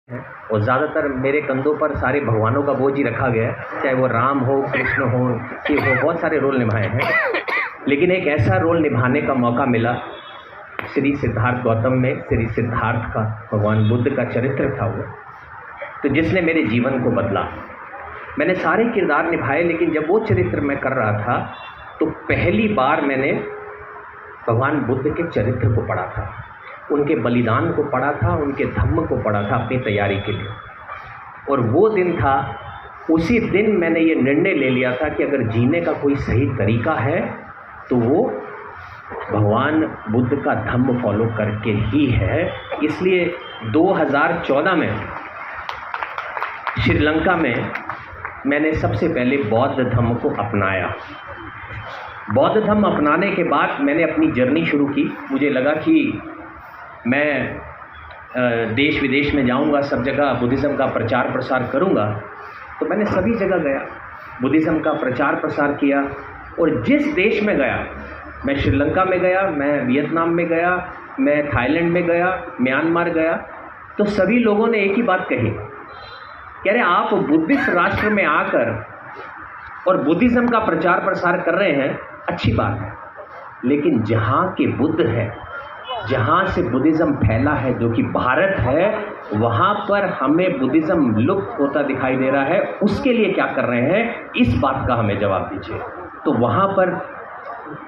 है और ज़्यादातर मेरे कंधों पर सारे भगवानों का बोझ ही रखा गया है, चाहे वो राम हो, कृष्ण हो, कि वो बहुत सारे रोल निभाए हैं। लेकिन एक ऐसा रोल निभाने का मौका मिला श्री सिद्धार्थ गौतम में। श्री सिद्धार्थ का, भगवान बुद्ध का चरित्र था वो, तो जिसने मेरे जीवन को बदला। मैंने सारे किरदार निभाए, लेकिन जब वो चरित्र मैं कर रहा था तो पहली बार मैंने भगवान बुद्ध के चरित्र को पढ़ा था, उनके बलिदान को पढ़ा था, उनके धम्म को पढ़ा था अपनी तैयारी के लिए। और वो दिन था, उसी दिन मैंने ये निर्णय ले लिया था कि अगर जीने का कोई सही तरीका है तो वो भगवान बुद्ध का धम्म फॉलो करके ही है। इसलिए 2014 में श्रीलंका में मैंने सबसे पहले बौद्ध धम्म को अपनाया। बौद्ध धम्म अपनाने के बाद मैंने अपनी जर्नी शुरू की। मुझे लगा कि मैं देश विदेश में जाऊंगा, सब जगह बुद्धिज़्म का प्रचार प्रसार करूंगा। तो मैंने सभी जगह गया, बुद्धिज़्म का प्रचार प्रसार किया। और जिस देश में गया, मैं श्रीलंका में गया, मैं वियतनाम में गया, मैं थाईलैंड में गया, म्यांमार गया, तो सभी लोगों ने एक ही बात कही, कह रहे आप बुद्धिस्ट राष्ट्र में आकर और बुद्धिज़्म का प्रचार प्रसार कर रहे हैं, अच्छी बात है, लेकिन जहाँ के बुद्ध है, जहाँ से बुद्धिज़्म फैला है, जो कि भारत है, वहाँ पर हमें बुद्धिज़्म लुप्त होता दिखाई दे रहा है। उसके लिए क्या कर रहे हैं, इस बात का हमें जवाब दीजिए। तो वहाँ पर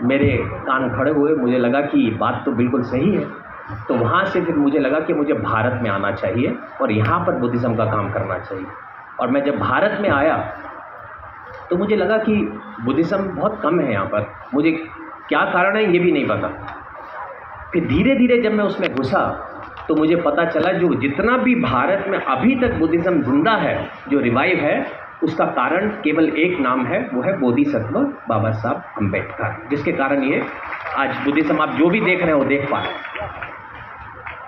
मेरे कान खड़े हुए, मुझे लगा कि बात तो बिल्कुल सही है। तो वहाँ से फिर मुझे लगा कि मुझे भारत में आना चाहिए और यहाँ पर बुद्धिज़्म का काम करना चाहिए। और मैं जब भारत में आया तो मुझे लगा कि बुद्धिज़्म बहुत कम है यहाँ पर। मुझे क्या कारण है ये भी नहीं पता। फिर धीरे धीरे जब मैं उसमें घुसा तो मुझे पता चला जो जितना भी भारत में अभी तक बुद्धिज़्म जिंदा है, जो रिवाइव है, उसका कारण केवल एक नाम है, वो है बोधिसत्व बाबा साहब अम्बेडकर, जिसके कारण ये आज बुद्धिज़्म आप जो भी देख रहे हैं वो देख पा रहे हैं।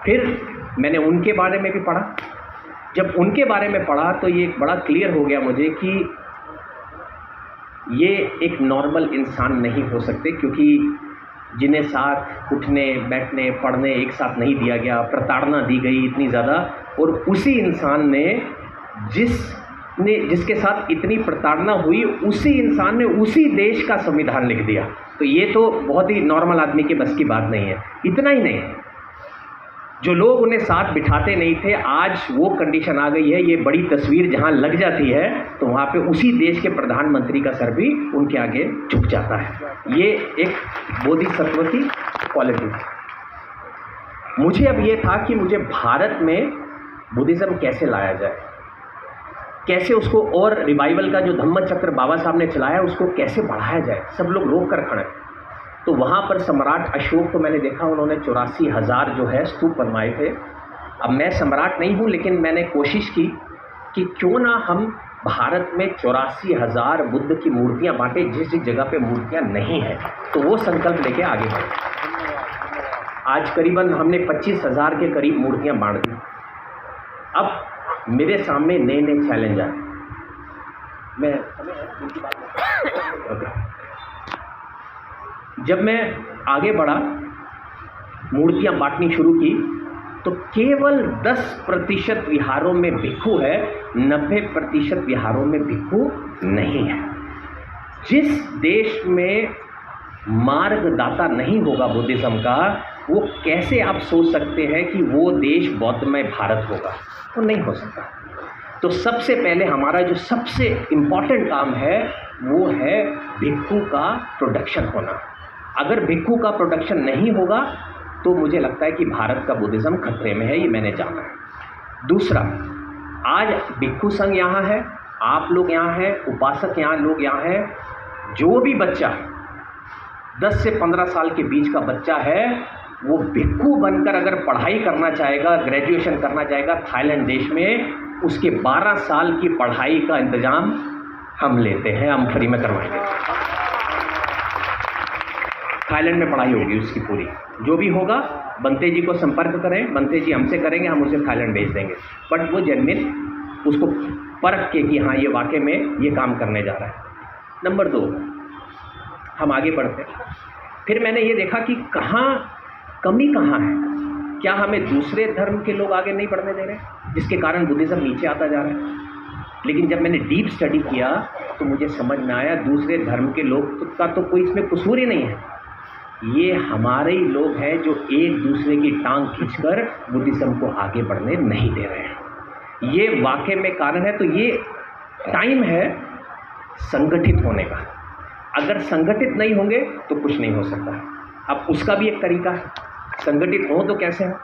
फिर मैंने उनके बारे में भी पढ़ा। जब उनके बारे में पढ़ा तो ये बड़ा क्लियर हो गया मुझे कि ये एक नॉर्मल इंसान नहीं हो सकते, क्योंकि जिन्हें साथ उठने बैठने पढ़ने एक साथ नहीं दिया गया, प्रताड़ना दी गई इतनी ज़्यादा, और उसी इंसान ने जिसके साथ इतनी प्रताड़ना हुई, उसी इंसान ने उसी देश का संविधान लिख दिया। तो ये तो बहुत ही नॉर्मल आदमी के बस की बात नहीं है। इतना ही नहीं, जो लोग उन्हें साथ बिठाते नहीं थे, आज वो कंडीशन आ गई है। ये बड़ी तस्वीर जहाँ लग जाती है तो वहाँ पे उसी देश के प्रधानमंत्री का सर भी उनके आगे झुक जाता है। ये एक बोधिसत्व की क्वालिटी थी। मुझे अब ये था कि मुझे भारत में बुद्धिज़्म कैसे लाया जाए, कैसे उसको और रिवाइवल का जो धम्म चक्र बाबा साहब ने चलाया उसको कैसे बढ़ाया जाए। सब लोग रोक कर खड़े। तो वहाँ पर सम्राट अशोक को मैंने देखा, उन्होंने 84,000 जो है स्तूप बनवाए थे। अब मैं सम्राट नहीं हूँ, लेकिन मैंने कोशिश की कि क्यों ना हम भारत में 84,000 बुद्ध की मूर्तियाँ बांटें, जिस जिस जगह पे मूर्तियाँ नहीं हैं। तो वो संकल्प लेके आगे बढ़े। आज करीबन हमने 25,000 के करीब मूर्तियाँ बांट दी। अब मेरे सामने नए नए चैलेंज आए। जब मैं आगे बढ़ा, मूर्तियाँ बांटनी शुरू की, तो केवल 10% विहारों में भिक्षु है, 90% विहारों में भिक्षु नहीं है। जिस देश में मार्गदाता नहीं होगा बुद्धिज़्म का, वो कैसे आप सोच सकते हैं कि वो देश बौद्धमय भारत होगा? वो नहीं हो सकता। तो सबसे पहले हमारा जो सबसे इम्पॉर्टेंट काम है वो है भिक्षु का प्रोडक्शन होना। अगर भिक्षु का प्रोडक्शन नहीं होगा तो मुझे लगता है कि भारत का बुद्धिज़्म खतरे में है, ये मैंने जाना है। दूसरा, आज भिक्षु संघ यहाँ है, आप लोग यहाँ हैं, उपासक यहाँ लोग यहाँ हैं। जो भी बच्चा 10 से 15 साल के बीच का बच्चा है, वो भिक्षु बनकर अगर पढ़ाई करना चाहेगा, ग्रेजुएशन करना चाहेगा थाईलैंड देश में, उसके 12 साल की पढ़ाई का इंतज़ाम हम लेते हैं, हम फ्री में करवाएंगे। थाईलैंड में पढ़ाई होगी उसकी पूरी। जो भी होगा बंते जी को संपर्क करें, बंते जी हमसे करेंगे, हम उसे थाईलैंड भेज देंगे। बट वो जेन्युइन उसको परख के कि हाँ ये वाकई में ये काम करने जा रहा है। नंबर 2, हम आगे बढ़ते हैं। फिर मैंने ये देखा कि कहाँ कमी कहाँ है। क्या हमें दूसरे धर्म के लोग आगे नहीं बढ़ने दे रहे? जिसके कारण बुद्धिज़्म नीचे आता जा रहा है। लेकिन जब मैंने डीप स्टडी किया तो मुझे समझ में आया दूसरे धर्म के लोग का तो कोई इसमें कसूर ही नहीं है, ये हमारे ही लोग हैं जो एक दूसरे की टांग खींचकर बुद्धिज़्म को आगे बढ़ने नहीं दे रहे हैं। ये वाकई में कारण है। तो ये टाइम है संगठित होने का। अगर संगठित नहीं होंगे तो कुछ नहीं हो सकता। अब उसका भी एक तरीका है, संगठित हो तो कैसे हो।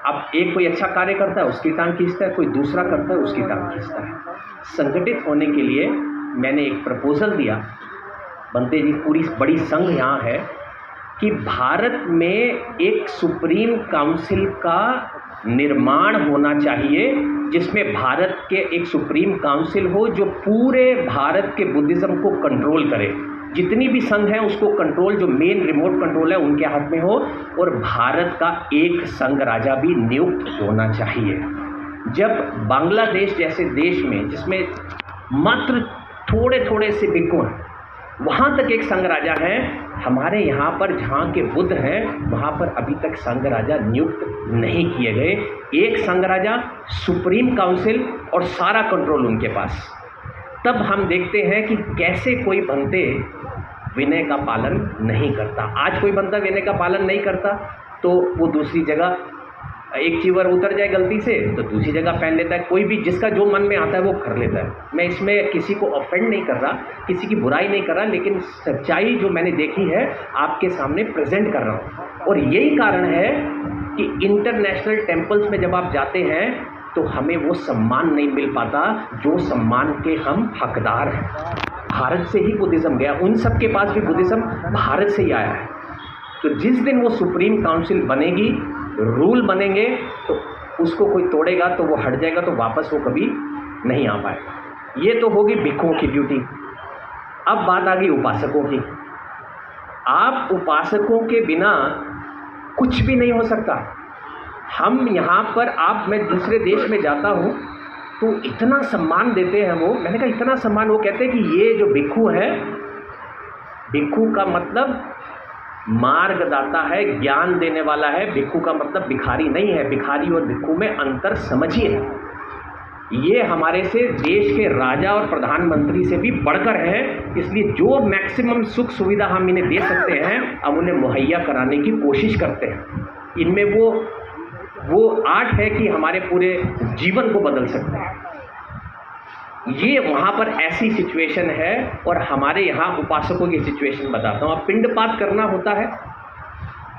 अब एक कोई अच्छा कार्य करता है उसकी टांग खींचता है, कोई दूसरा करता है उसकी टांग खींचता है। संगठित होने के लिए मैंने एक प्रपोजल दिया, बनते जी पूरी बड़ी संघ यहाँ है कि भारत में एक सुप्रीम काउंसिल का निर्माण होना चाहिए, जिसमें भारत के एक सुप्रीम काउंसिल हो जो पूरे भारत के बुद्धिज़्म को कंट्रोल करे। जितनी भी संघ है उसको कंट्रोल, जो मेन रिमोट कंट्रोल है उनके हाथ में हो, और भारत का एक संघ राजा भी नियुक्त होना चाहिए। जब बांग्लादेश जैसे देश में जिसमें मात्र थोड़े थोड़े से भिक्खु हैं, वहाँ तक एक संघ राजा है, हमारे यहाँ पर जहाँ के बुद्ध हैं वहाँ पर अभी तक संघ राजा नियुक्त नहीं किए गए। एक संघ राजा, सुप्रीम काउंसिल और सारा कंट्रोल उनके पास। तब हम देखते हैं कि कैसे कोई बनते विनय का पालन नहीं करता। आज कोई बंदा विनय का पालन नहीं करता तो वो दूसरी जगह एक चीवर उतर जाए गलती से तो दूसरी जगह पहन लेता है। कोई भी जिसका जो मन में आता है वो कर लेता है। मैं इसमें किसी को ऑफेंड नहीं कर रहा, किसी की बुराई नहीं कर रहा, लेकिन सच्चाई जो मैंने देखी है आपके सामने प्रेजेंट कर रहा हूँ। और यही कारण है कि इंटरनेशनल टेम्पल्स में जब आप जाते हैं तो हमें वो सम्मान नहीं मिल पाता जो सम्मान के हम हकदार हैं। भारत से ही बुद्धिज़्म गया, उन सब के पास भी बुद्धिज़्म भारत से ही आया है। तो जिस दिन वो सुप्रीम काउंसिल बनेगी, रूल बनेंगे, तो उसको कोई तोड़ेगा तो वो हट जाएगा, तो वापस वो कभी नहीं आ पाएगा। ये तो होगी भिक्षुओं की ड्यूटी। अब बात आ गई उपासकों की। आप उपासकों के बिना कुछ भी नहीं हो सकता। हम यहाँ पर मैं दूसरे देश में जाता हूँ तो इतना सम्मान देते हैं वो। मैंने कहा इतना सम्मान, वो कहते हैं कि ये जो भिक्षु है, भिक्षु का मतलब मार्गदाता है, ज्ञान देने वाला है। भिक्षु का मतलब भिखारी नहीं है। भिखारी और भिक्षु में अंतर समझिए। ये हमारे से देश के राजा और प्रधानमंत्री से भी बढ़कर है। इसलिए जो मैक्सिमम सुख सुविधा हम इन्हें दे सकते हैं हम उन्हें मुहैया कराने की कोशिश करते हैं। इनमें वो आर्ट है कि हमारे पूरे जीवन को बदल सकते हैं। ये वहाँ पर ऐसी सिचुएशन है। और हमारे यहाँ उपासकों की सिचुएशन बताता हूँ। अब पिंडपात करना होता है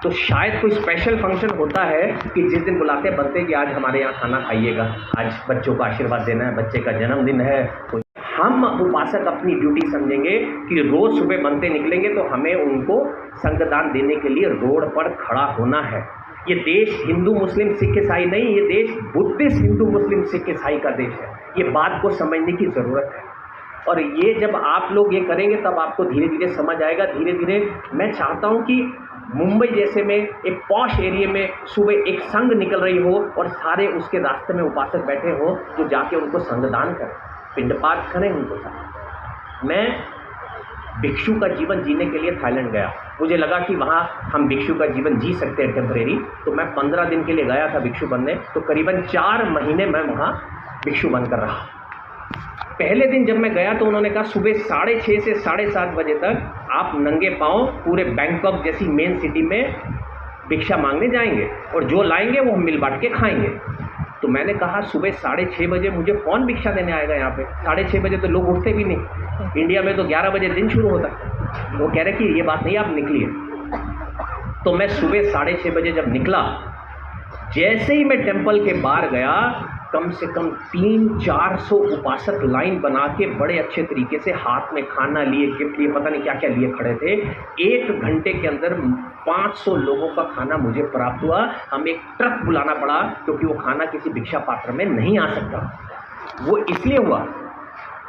तो शायद कोई स्पेशल फंक्शन होता है कि जिस दिन बुलाते हैं बनते कि आज हमारे यहाँ खाना खाइएगा, आज बच्चों को आशीर्वाद देना है, बच्चे का जन्मदिन है। तो हम उपासक अपनी ड्यूटी समझेंगे कि रोज़ सुबह बनते निकलेंगे तो हमें उनको संगदान देने के लिए रोड पर खड़ा होना है। ये देश हिंदू मुस्लिम सिख ईसाई नहीं, ये देश बुद्धिस्ट हिंदू मुस्लिम सिख ईसाई का देश है। ये बात को समझने की ज़रूरत है। और ये जब आप लोग ये करेंगे तब आपको धीरे धीरे समझ आएगा। धीरे धीरे मैं चाहता हूँ कि मुंबई जैसे में एक पॉश एरिया में सुबह एक संघ निकल रही हो और सारे उसके रास्ते में उपासक बैठे हो जो जाके उनको संगदान करें, पिंडपात करें उनको साथ। मैं भिक्षु का जीवन जीने के लिए थाईलैंड गया। मुझे लगा कि वहाँ हम भिक्षु का जीवन जी सकते हैं टेम्परेरी। तो मैं 15 दिन के लिए गया था भिक्षु बनने। तो करीबन 4 महीने मैं वहाँ भिक्षु बनकर रहा। पहले दिन जब मैं गया तो उन्होंने कहा सुबह 6:30 से 7:30 बजे तक आप नंगे पाँव पूरे बैंकॉक जैसी मेन सिटी में भिक्षा मांगने जाएंगे और जो लाएंगे वो हम मिल बांट के खाएंगे। तो मैंने कहा सुबह 6:30 बजे मुझे कौन भिक्षा देने आएगा यहाँ पे? 6:30 बजे तो लोग उठते भी नहीं। इंडिया में तो 11 बजे दिन शुरू होता है। वो कह रहे कि ये बात नहीं, आप निकलिए। तो मैं सुबह 6:30 बजे जब निकला, जैसे ही मैं टेम्पल के बाहर गया, कम से कम 300-400 उपासक लाइन बना के बड़े अच्छे तरीके से हाथ में खाना लिए, गिफ्ट लिए, पता नहीं क्या क्या लिए खड़े थे। 1 घंटे के अंदर 500 लोगों का खाना मुझे प्राप्त हुआ। हमें एक ट्रक बुलाना पड़ा क्योंकि वो खाना किसी भिक्षा पात्र में नहीं आ सकता। वो इसलिए हुआ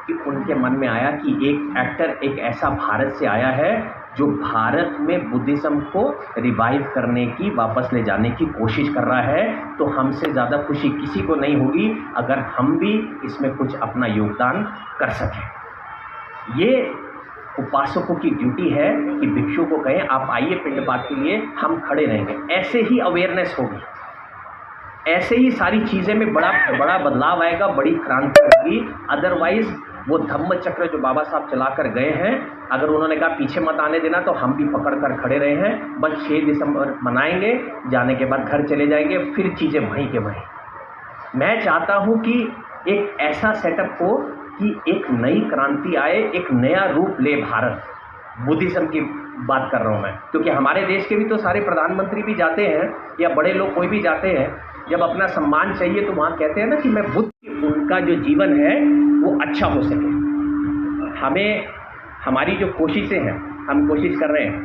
कि उनके मन में आया कि एक एक्टर एक ऐसा भारत से आया है जो भारत में बुद्धिज़्म को रिवाइव करने की, वापस ले जाने की कोशिश कर रहा है। तो हमसे ज़्यादा खुशी किसी को नहीं होगी अगर हम भी इसमें कुछ अपना योगदान कर सकें। ये उपासकों की ड्यूटी है कि भिक्षु को कहें आप आइए पिंडपात के लिए, हम खड़े रहेंगे। ऐसे ही अवेयरनेस होगी। ऐसे ही सारी चीज़ें में बड़ा बड़ा बदलाव आएगा, बड़ी क्रांति होगी। अदरवाइज वो धम्म चक्र जो बाबा साहब चला कर गए हैं, अगर उन्होंने कहा पीछे मत आने देना, तो हम भी पकड़ कर खड़े रहे हैं। बस 6 दिसंबर मनाएंगे, जाने के बाद घर चले जाएंगे, फिर चीज़ें वहीं के वहीं। मैं चाहता हूँ कि एक ऐसा सेटअप हो कि एक नई क्रांति आए, एक नया रूप ले भारत। बुद्धिज़्म की बात कर रहा हूँ मैं, क्योंकि हमारे देश के भी तो सारे प्रधानमंत्री भी जाते हैं या बड़े लोग कोई भी जाते हैं, जब अपना सम्मान चाहिए तो वहाँ कहते हैं ना कि मैं बुद्ध, उनका जो जीवन है वो अच्छा हो सके। हमें हमारी जो कोशिशें हैं, हम कोशिश कर रहे हैं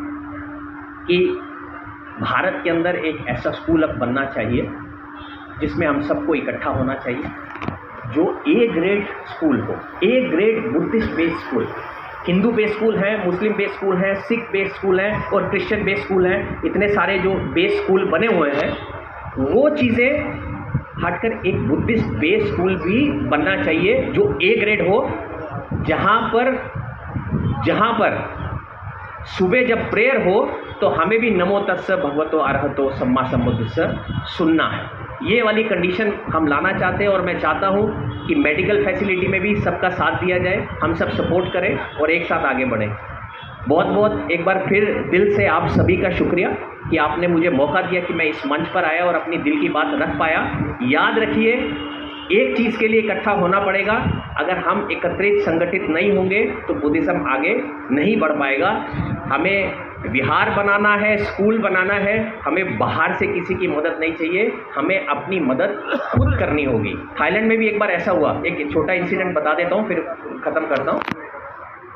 कि भारत के अंदर एक ऐसा स्कूल अब बनना चाहिए जिसमें हम सबको इकट्ठा होना चाहिए, जो ए ग्रेड स्कूल हो, A grade Buddhist based school. Hindu based school हैं, मुस्लिम बेस्ड स्कूल हैं, सिख बेस्ड स्कूल हैं और क्रिश्चियन बेस्ड स्कूल हैं। इतने सारे जो बेस्ड स्कूल बने हुए हैं, वो चीज़ें हटकर एक बुद्धिस्ट बेस्ड स्कूल भी बनना चाहिए जो ए ग्रेड हो, जहाँ पर सुबह जब प्रेयर हो तो हमें भी नमो तस्स भगवतो अरहतो सम्मा सम्बुद्धस्स सुनना है। ये वाली कंडीशन हम लाना चाहते हैं और मैं चाहता हूँ कि मेडिकल फैसिलिटी में भी सबका साथ दिया जाए, हम सब सपोर्ट करें और एक साथ आगे बढ़ें। बहुत बहुत एक बार फिर दिल से आप सभी का शुक्रिया कि आपने मुझे मौका दिया कि मैं इस मंच पर आया और अपनी दिल की बात रख पाया। याद रखिए, एक चीज़ के लिए इकट्ठा होना पड़ेगा। अगर हम एकत्रित संगठित नहीं होंगे तो बुद्धिज़्म आगे नहीं बढ़ पाएगा। हमें विहार बनाना है, स्कूल बनाना है, हमें बाहर से किसी की मदद नहीं चाहिए, हमें अपनी मदद खुद करनी होगी। थाईलैंड में भी एक बार ऐसा हुआ, एक छोटा इंसिडेंट बता देता हूँ फिर ख़त्म करता हूँ,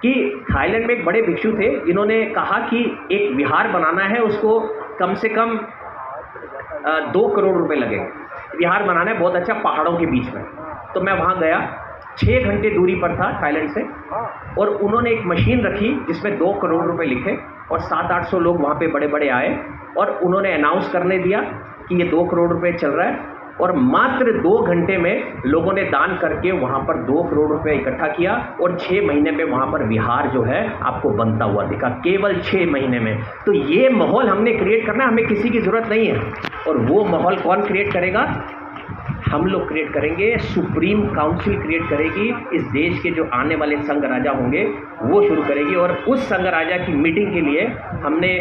कि थाईलैंड में एक बड़े भिक्षु थे जिन्होंने कहा कि एक विहार बनाना है, उसको कम से कम 2 करोड़ रुपए लगेंगे। विहार बनाना है बहुत अच्छा, पहाड़ों के बीच में। तो मैं वहाँ गया, 6 घंटे दूरी पर था थाईलैंड से, और उन्होंने एक मशीन रखी जिसमें 2 करोड़ रुपए लिखे और 700-800 लोग वहाँ पे बड़े बड़े आए और उन्होंने अनाउंस करने दिया कि ये 2 करोड़ रुपए चल रहा है। और मात्र 2 घंटे में लोगों ने दान करके वहाँ पर 2 करोड़ रुपए इकट्ठा किया और 6 महीने में वहाँ पर विहार जो है आपको बनता हुआ दिखा, केवल 6 महीने में। तो ये माहौल हमने क्रिएट करना है, हमें किसी की ज़रूरत नहीं है। और वो माहौल कौन क्रिएट करेगा? हम लोग क्रिएट करेंगे। सुप्रीम काउंसिल क्रिएट करेगी, इस देश के जो आने वाले संघ राजा होंगे वो शुरू करेगी। और उस संघ राजा की मीटिंग के लिए हमने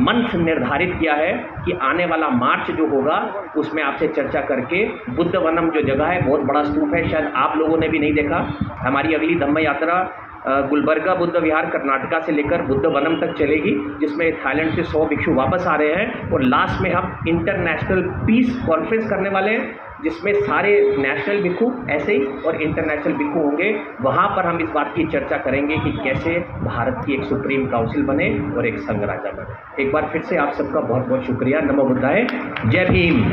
मंथ निर्धारित किया है कि आने वाला मार्च जो होगा उसमें आपसे चर्चा करके, बुद्ध वनम जो जगह है, बहुत बड़ा स्तूप है, शायद आप लोगों ने भी नहीं देखा। हमारी अगली धम्म यात्रा गुलबर्गा बुद्ध विहार कर्नाटका से लेकर बुद्ध वनम तक चलेगी, जिसमें थाईलैंड से 100 भिक्षु वापस आ रहे हैं। और लास्ट में हम इंटरनेशनल पीस कॉन्फ्रेंस करने वाले हैं, जिसमें सारे नेशनल भिक्षु ऐसे ही और इंटरनेशनल भिक्षु होंगे। वहाँ पर हम इस बात की चर्चा करेंगे कि कैसे भारत की एक सुप्रीम काउंसिल बने और एक संघ राजा बने। एक बार फिर से आप सबका बहुत बहुत शुक्रिया। नमो बुद्धाय, जय भीम।